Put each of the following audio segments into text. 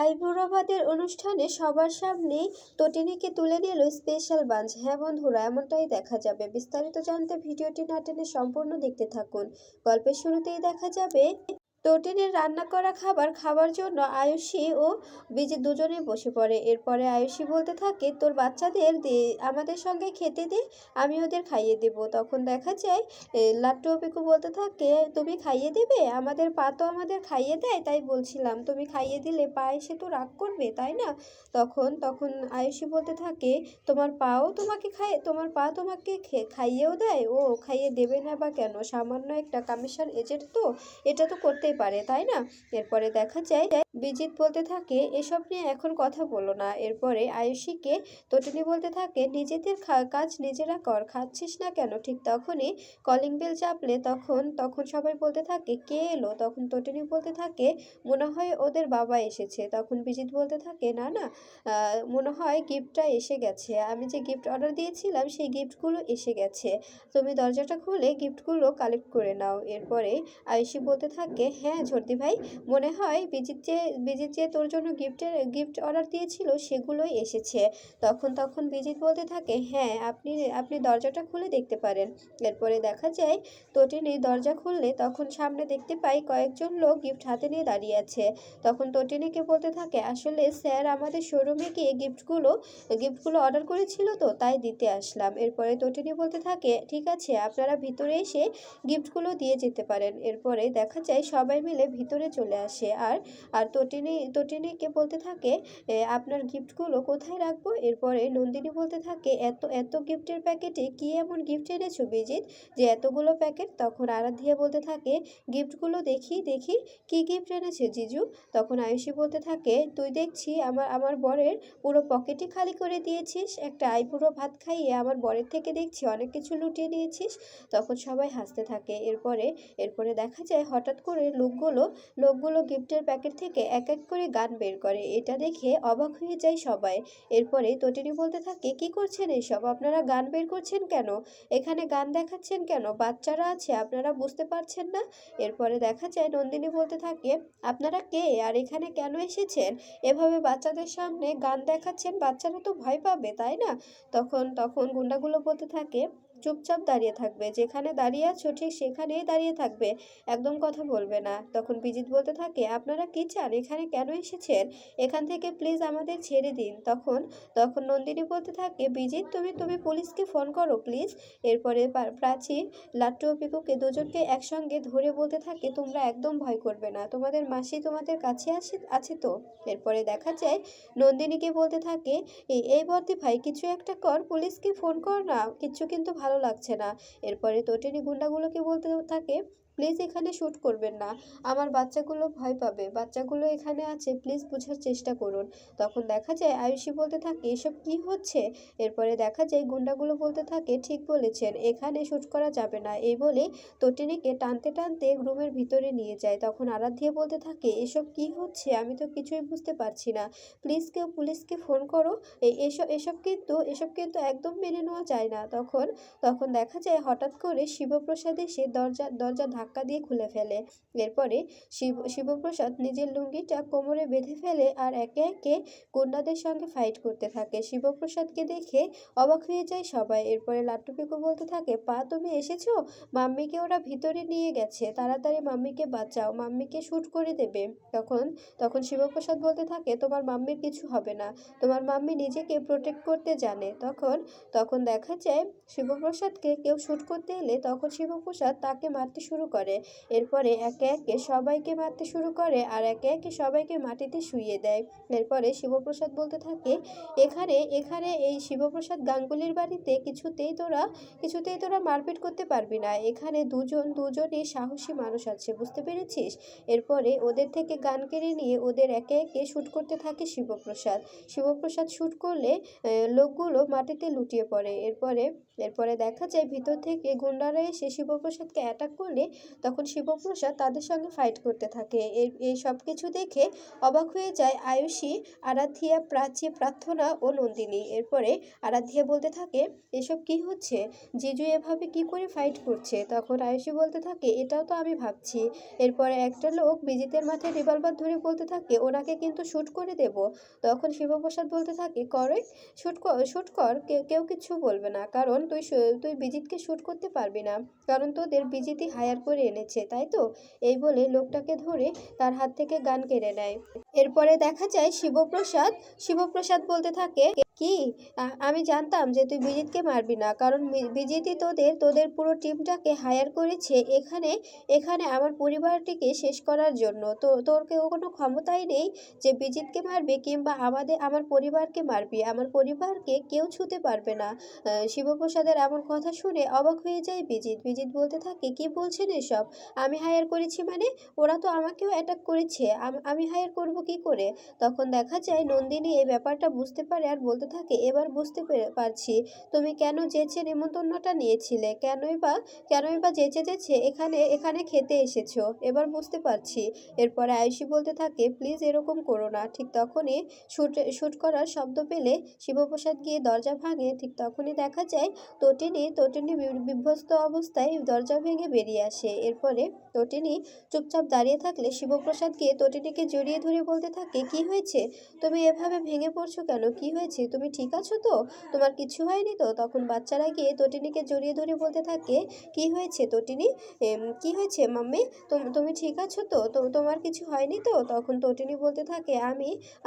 আইবুড়োভাতের অনুষ্ঠানে সবার সামনেই তটিনীকে তুলে নিল স্পেশাল বাঞ্চ। হ্যাঁ বন্ধুরা, এমনটাই দেখা যাবে। বিস্তারিত জানতে ভিডিওটি না টেনে সম্পূর্ণ দেখতে থাকুন। গল্পের শুরুতেই দেখা যাবে তটিনীর রান্না করা খাবার খাওয়ার জন্য আয়ুষী ও বিজিৎ দুজনেই বসে পড়ে। এরপরে আয়ুষী বলতে থাকে, তোর বাচ্চাদের দে, আমাদের সঙ্গে খেতে দে, আমি ওদের খাইয়ে দেব। তখন দেখা যায় লাট্টু ও পিকু বলতে থাকে, তুমি খাইয়ে দেবে? আমাদের পা তো আমাদের খাইয়ে দেয়, তাই বলছিলাম তুমি খাইয়ে দিলে পা এসে তো রাগ করবে, তাই না? তখন তখন আয়ুষী বলতে থাকে, তোমার পা তোমাকে খাইয়েও দেয়? ও খাইয়ে দেবে না বা কেন? সামান্য একটা কমিশন এজেন্ট তো, এটা তো করতেই পারে, তাই না? এরপরে দেখা যায় বিজিৎ বলতে থাকে, এসব নিয়ে এখন কথা বলো না। এরপরে আয়ুষীকে তটিনী বলতে থাকে, নিজেদের কাজ নিজেরা কর, খাচ্ছিস না কেন? ঠিক তখনই কলিং বেল চাপলে তখন তখন সবাই বলতে থাকে, কে এলো? তখন তটিনী বলতে থাকে, মনে হয় ওদের বাবা এসেছে। তখন বিজিৎ বলতে থাকে, না না, মনে হয় গিফটটা এসে গেছে, আমি যে গিফট অর্ডার দিয়েছিলাম সেই গিফটগুলো এসে গেছে, তুমি দরজাটা খুলে গিফটগুলো কালেক্ট করে নাও। এরপরে আয়ুষী বলতে থাকে, হ্যাঁ ঝর্দি ভাই, মনে হয় বিজিৎ যে তোর জন্য গিফট অর্ডার দিয়েছিল সেগুলোই এসেছে। তখন বিজিৎ বলতে থাকে, হ্যাঁ আপনি আপনি দরজাটা খুলে দেখতে পারেন। এরপরে দেখা যায় তটিনী দরজা খুললে তখন সামনে দেখতে পাই কয়েকজন লোক গিফট হাতে নিয়ে দাঁড়িয়ে আছে। তখন তটিনীকে বলতে থাকে, আসলে স্যার আমাদের শোরুমে গিয়ে গিফটগুলো অর্ডার করেছিল, তো তাই দিতে আসলাম। এরপরে তটিনী বলতে থাকে, ঠিক আছে, আপনারা ভিতরে এসে গিফটগুলো দিয়ে যেতে পারেন। এরপরে দেখা যায় সবাই মিলে ভিতরে চলে আসে। আর আর তটিনীকে বলতে থাকে, আপনার গিফটগুলো কোথায় রাখবো? এরপরে নন্দিনী বলতে থাকে, এত এত গিফটের প্যাকেটে কি এমন গিফট এনেছো বিজিৎ, যে এতগুলো প্যাকেট? তখন আরাধ্যা বলতে থাকে, গিফটগুলো দেখি দেখি কি গিফট এনেছে জিজু। তখন আয়ুষী বলতে থাকে, তুই দেখছি আমার বরের পুরো পকেটই খালি করে দিয়েছিস, একটা আইবুড়ো ভাত খাইয়ে আমার বরের থেকে দেখছি অনেক কিছু লুটিয়ে নিয়েছিস। তখন সবাই হাসতে থাকে। এরপরে দেখা যায় হঠাৎ করে লোকগুলো গিফটের প্যাকেট থেকে এক এক করে গান বের করে। এটা দেখে অবাক হয়ে যায় সবাই। এরপরে তটিনী বলতে থাকে, কি করছেন এসব? আপনারা গান বের করছেন কেন? এখানে গান দেখাচ্ছেন কেন? বাচ্চারা আছে, আপনারা বুঝতে পারছেন না? এরপরে দেখা যায় নন্দিনী বলতে থাকে, আপনারা কে আর এখানে কেন এসেছেন? এভাবে বাচ্চাদের সামনে গান দেখাচ্ছেন, বাচ্চারা তো ভয় পাবে, তাই না? তখন গুন্ডাগুলো বলতে থাকে, চুপচাপ দাঁড়িয়ে থাকবে, যেখানে দাঁড়িয়ে আছো ঠিক সেখানেই দাঁড়িয়ে থাকবে, একদম কথা বলবে না। তখন বিজিৎ বলতে থাকে, আপনারা কি চান? এখানে কেন এসেছেন? এখান থেকে প্লিজ আমাদের ছেড়ে দিন। তখন তখন নন্দিনী বলতে থাকে, বিজিৎ তুমি তুমি পুলিশকে ফোন করো প্লিজ। এরপরে প্রাচী লাট্টু ও পিকুকে দুজনকে একসঙ্গে ধরে বলতে থাকে, তোমরা একদম ভয় করবে না, তোমাদের মাসি তোমাদের কাছে আছে তো? এরপরে দেখা যায় নন্দিনীকে বলতে থাকে, এই বর্দি ভাই কিছু একটা কর, পুলিশকে ফোন কর না, কিচ্ছু কিন্তু ভালো লাগছে না। এরপরে তটিনী গুন্ডাগুলোকে বলতে থাকে, প্লিজ এখানে শ্যুট করবেন না, আমার বাচ্চাগুলো ভয় পাবে, বাচ্চাগুলো এখানে আছে, প্লিজ বোঝার চেষ্টা করুন। তখন দেখা যায় আয়ুষী বলতে থাকে, এসব কি হচ্ছে? এরপরে দেখা যায় গুন্ডাগুলো বলতে থাকে, ঠিক বলেছেন, এখানে শ্যুট করা যাবে না। এই বলে তটিনীকে টানতে টানতে রুমের ভিতরে নিয়ে যায়। তখন আরাধ্যা বলতে থাকে, এসব কি হচ্ছে? আমি তো কিছুই বুঝতে পারছি না, প্লিজ কেউ পুলিশকে ফোন করো। এসব কিন্তু একদম মেনে নেওয়া যায় না। তখন দেখা যায় হঠাৎ করে শিবপ্রসাদ এসে দরজা ধাক্কা দিয়ে খুলে ফেলে। এরপরে শিবপ্রসাদ নিজের লুঙ্গিটা কোমরে বেঁধে ফেলে আর একে একে গুন্ডাদের সঙ্গে ফাইট করতে থাকে। শিবপ্রসাদকে দেখে অবাক হয়ে যায় সবাই। এরপরে লাট্টু পিকু বলতে থাকে, পা তুমি এসেছো? মাম্মিকে ওরা ভিতরে নিয়ে গেছে, তাড়াতাড়ি মাম্মিকে বাঁচাও, মাম্মিকে শ্যুট করে দেবে। তখন শিবপ্রসাদ বলতে থাকে, তোমার মাম্মির কিছু হবে না, তোমার মাম্মি নিজেকে প্রোটেক্ট করতে জানে। তখন দেখা যায় শিবপ্রসাদকে কেউ শ্যুট করতে এলে তখন শিবপ্রসাদ তাকে মারতে শুরু করে। এরপরে একে একে সবাইকে মারতে শুরু করে আর একে একে সবাইকে মাটিতে শুইয়ে দেয়। এরপরে শিবপ্রসাদ বলতে থাকে, এখানে এখানে এই শিবপ্রসাদ গাঙ্গুলির বাড়িতে কিছুতেই তোরা মারপিট করতে পারবি না, এখানে দুজনই সাহসী মানুষ আছে, বুঝতে পেরেছিস? এরপরে ওদের থেকে গান কেড়ে নিয়ে ওদের একে একে শ্যুট করতে থাকে শিবপ্রসাদ শ্যুট করলে লোকগুলো মাটিতে লুটিয়ে পড়ে। এরপরে দেখা যায় ভিতর থেকে গুন্ডারা এসে শিবপ্রসাদকে অ্যাটাক করলে তখন শিবপ্রসাদ তাদের সঙ্গে ফাইট করতে থাকে। এই সব কিছু দেখে অবাক হয়ে যায় আয়ুষী, আরাধ্যা, প্রাচী, প্রার্থনা ও নন্দিনী। এরপরে আরাধ্যা বলতে থাকে, এসব কি হচ্ছে? জিজু এভাবে কি করে ফাইট করছে? তখন আয়ুষী বলতে থাকে, এটাও তো আমি ভাবছি। এরপরে একটা লোক বিজিতের মাথায় রিভলভার ধরে বলতে থাকে, ওনাকে কিন্তু শ্যুট করে দেব। তখন শিবপ্রসাদ বলতে থাকে, করে শ্যুট কর, কেউ কিছু বলবে না, কারণ তুই বিজিতকে শ্যুট করতে পারবি না, কারণ তোদের বিজিতই হায়ার করে এনেছে, তাই তো? এই বলে লোকটাকে ধরে তার হাত থেকে গান কেড়ে নেয়। এরপরে দেখা যায় শিবপ্রসাদ বলতে থাকে, কি আমি জানতাম যে তুই বিজিতকে মারবি না, কারণ বিজিতই তোদের পুরো টিমটাকে হায়ার করেছে এখানে এখানে আমার পরিবারটিকে শেষ করার জন্য। তো তোর কেউ কোনো ক্ষমতাই নেই যে বিজিতকে মারবি কিংবা আমার পরিবারকে মারবি। আমার পরিবারকে কেউ ছুঁতে পারবে না। শিবপ্রসাদের এমন কথা শুনে অবাক হয়ে যায় বিজিত বলতে থাকে, কি বলছেন এসব? আমি হায়ার করেছি মানে? ওরা তো আমাকেও অ্যাটাক করেছে, আমি হায়ার করব কি করে? তখন দেখা যায় নন্দিনী এই ব্যাপারটা বুঝতে পারে আর বলতে থাকে, এবার বুঝতে পারছি তুমি কেন যেচে নেমন্তন্নটা নিয়েছিলে, কেনই বা যেচে এখানে খেতে এসেছো, এবার বুঝতে পারছি। এরপরে আয়ুষী বলতে থাকে, প্লিজ এরকম করো না। ঠিক তখনই শুট করার শব্দ পেলে শিবপ্রসাদ গিয়ে দরজা ভাঙে। ঠিক তখনই দেখা যায় তটিনী বিভ্যস্ত অবস্থায় দরজা ভেঙে বেরিয়ে আসে। এরপরে তটিনী চুপচাপ দাঁড়িয়ে থাকলে শিবপ্রসাদ গিয়ে তটিনীকে জড়িয়ে ধরে বলতে থাকে, কি হয়েছে? তুমি এভাবে ভেঙে পড়ছো কেন? কি হয়েছে? তুমি ঠিক আছো তো? তোমার কিছু হয়নি তো? তখন বাচ্চারা গিয়ে তটিনীকে জড়িয়ে ধরে বলতে থাকে, কি হয়েছে তটিনী? কি হয়েছে মাম্মি? তুমি ঠিক আছো তো? তোমার কিছু হয়নি তো? তখন তটিনী বলতে থাকে,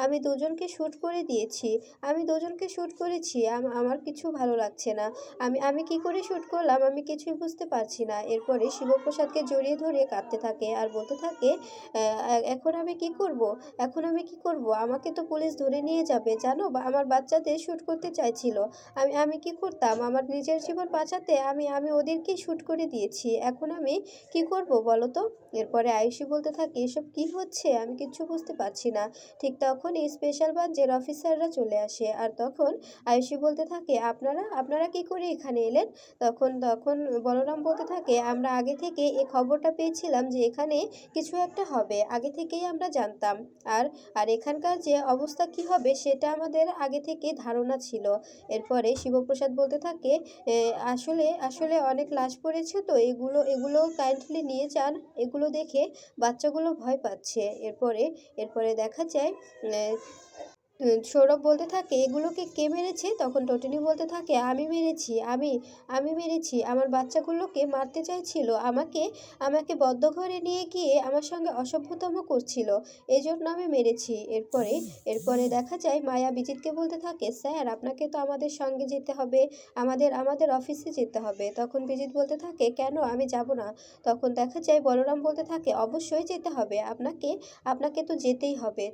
আমি দুজনকে শ্যুট করে দিয়েছি, আমি দুজনকে শ্যুট করেছি, আমার কিছু ভালো লাগছে না। আমি কি করে শ্যুট করলাম আমি কিছুই বুঝতে পারছি না। এরপরে শিবপ্রসাদকে জড়িয়ে ধরে কাঁদতে থাকে আর বলতে থাকে, এখন আমি কি করব? আমাকে তো পুলিশ ধরে নিয়ে যাবে, জানো? বা আমার বাচ্চাদের শ্যুট করতে চাইছিল, আমি কি করতাম? আমার নিজের জীবন বাঁচাতে আমি ওদেরকেই শ্যুট করে দিয়েছি, এখন আমি কি করব বলো তো? এরপরে আয়ুষী বলতে থাকে, এসব কি হচ্ছে? আমি কিচ্ছু বুঝতে পারছি না। ঠিক তখনই স্পেশাল ব্রাঞ্চের অফিসাররা চলে আসে আর তখন আয়ুষী বলতে থাকে, আপনারা কি করে এখানে এলেন? তখন বলরাম বলতে থাকে, আমরা আগে থেকে এই খবরটা পেয়েছিলাম যে এখানে কিছু একটা হবে, আগে থেকেই আমরা জানতাম। আর আর এখানকার যে অবস্থা কি হবে সেটা আমাদের আগে থেকে ধারণা ছিল। এরপরে শিবপ্রসাদ বলতে থাকে, আসলে আসলে অনেক লাশ পড়েছে তো, এগুলো কাইন্ডলি নিয়ে যান, এগুলো দেখে বাচ্চাগুলো ভয় পাচ্ছে। এরপরে দেখা যায় সৌরভ বলতে থাকে, এগুলোকে কে মেরেছে? তখন টটিনি বলতে থাকে, আমি মেরেছি, আমার বাচ্চাগুলোকে মারতে চাইছিল, আমাকে বদ্ধ ঘরে নিয়ে গিয়ে আমার সঙ্গে অসভ্যতম করছিল, এই জন্য আমি মেরেছি। এরপরে দেখা যায় মায়া বিজিতকে বলতে থাকে, স্যার আপনাকে তো আমাদের সঙ্গে যেতে হবে, আমাদের অফিসে যেতে হবে। তখন বিজিত বলতে থাকে, কেন? আমি যাব না। তখন দেখা যায় বলরাম বলতে থাকে, অবশ্যই যেতে হবে, আপনাকে তো যেতেই হবে।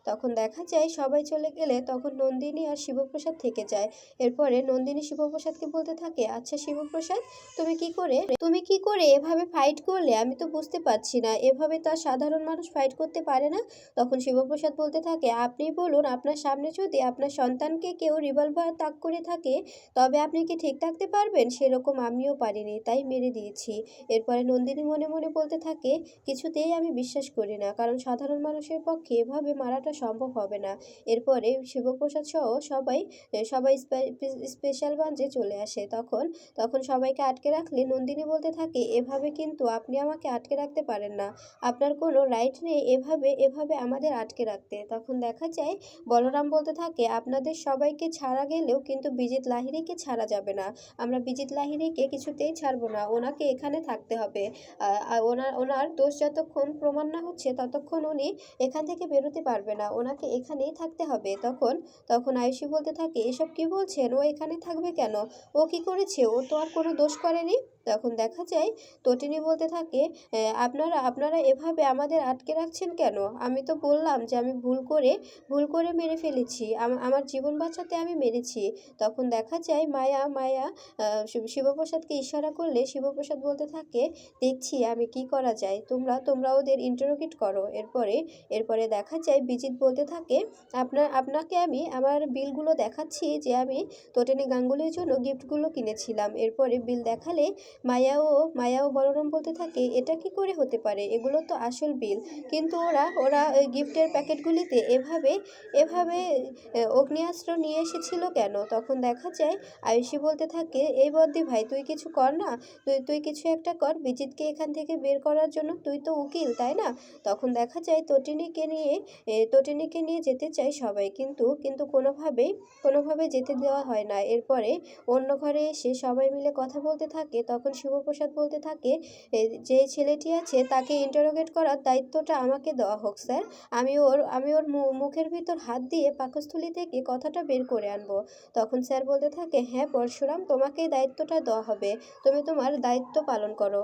তখন দেখা যায় সবাই চলে গেলে তখন নন্দিনী আর শিবপ্রসাদ থেকে যায়। এরপরে নন্দিনী শিবপ্রসাদকে বলতে থাকে, আচ্ছা শিবপ্রসাদ, তুমি কি করে এভাবে ফাইট করলে? আমি তো বুঝতে পারছি না, এভাবে তো আর সাধারণ মানুষ ফাইট করতে পারে না। তখন শিবপ্রসাদ বলতে থাকে, আপনি বলুন, আপনার সামনে যদি আপনার সন্তানকে কেউ রিভলভার তাক করে থাকে তবে আপনি কি ঠিক থাকতে পারবেন? সেরকম আমিও পারিনি, তাই মেরে দিয়েছি। এরপরে নন্দিনী মনে মনে বলতে থাকে, কিছুতেই আমি বিশ্বাস করি না, কারণ সাধারণ মানুষের পক্ষে এভাবে মারাটা সম্ভব হবে না। এরপরে শিবপ্রসাদ সহ সবাই স্পেশাল ব্রাঞ্চে চলে আসে। তখন সবাইকে আটকে রাখলে নন্দিনী বলতে থাকে, এভাবে কিন্তু আপনি আমাকে আটকে রাখতে পারেন না, আপনার কোনো রাইট নেই এভাবে আমাদের আটকে রাখতে। তখন দেখা যায় বলরাম বলতে থাকে, আপনাদের সবাইকে ছাড়া গেলেও কিন্তু বিজিত লাহিড়ীকে ছাড়া যাবে না, আমরা বিজিত লাহিড়ীকে কিছুতেই ছাড়বো না, ওনাকে এখানে থাকতে হবে। ওনার দোষ যতক্ষণ প্রমাণ না হচ্ছে ততক্ষণ উনি এখান থেকে বেরোতে পারবে না, ওনাকে এখানেই থাকতে হবে। তখন আয়ুষী বলতে থাকে, এসব কি বলছেন? ও এখানে থাকবে কেন? ও কি করেছে? ও তো আর কোনো দোষ করেনি। তখন দেখা যায় তটিনী বলতে থাকে, আপনারা এভাবে আমাদের আটকে রাখছেন কেন? আমি তো বললাম যে আমি ভুল করে মেরে ফেলেছি, আমার জীবন বাঁচাতে আমি মেরেছি। তখন দেখা যায় মায়া শিবপ্রসাদকে ইশারা করলে শিবপ্রসাদ বলতে থাকে, দেখছি আমি কি করা যায়, তোমরা ওদের ইন্টারোগেট করো। এরপরে দেখা যায় বিজিত বলতে থাকে, আপনাকে আমি আমার বিলগুলো দেখাচ্ছি যে আমি তটিনী গাঙ্গুলির জন্য গিফটগুলো কিনেছিলাম। এরপরে বিল দেখালে মায়া ও বলরাম বলতে থাকে, এটা কি করে হতে পারে, এগুলো তো আসল বিল। কিন্তু ওরা ওই গিফটের প্যাকেটগুলিতে এভাবে এভাবে অগ্নিয়াস্ত্র নিয়ে এসেছিল কেন? তখন দেখা যায় আয়ুষী বলতে থাকে, এই বদ্দি ভাই তুই কিছু কর না, তুই কিছু একটা কর বিজিতকে এখান থেকে বের করার জন্য, তুই তো উকিল তাই না? তখন দেখা যায় তটিনীকে নিয়ে যেতে চায় সবাই, কিন্তু কিন্তু কোনোভাবে যেতে দেওয়া হয় না। এরপরে অন্য ঘরে এসে সবাই মিলে কথা বলতে থাকে। তখন শিবপ্রসাদ বলতে থাকে, যে ছেলেটি আছে তাকে ইন্টারোগেট করার দায়িত্বটা আমাকে দেওয়া হোক স্যার। আমি ওর মুখের ভিতর হাত দিয়ে পাকস্থলী থেকে কথাটা বের করে আনবো। তখন স্যার বলতে থাকে, হ্যাঁ পরশুরাম, তোমাকেই দায়িত্বটা দেওয়া হবে, তুমি তোমার দায়িত্ব পালন করো।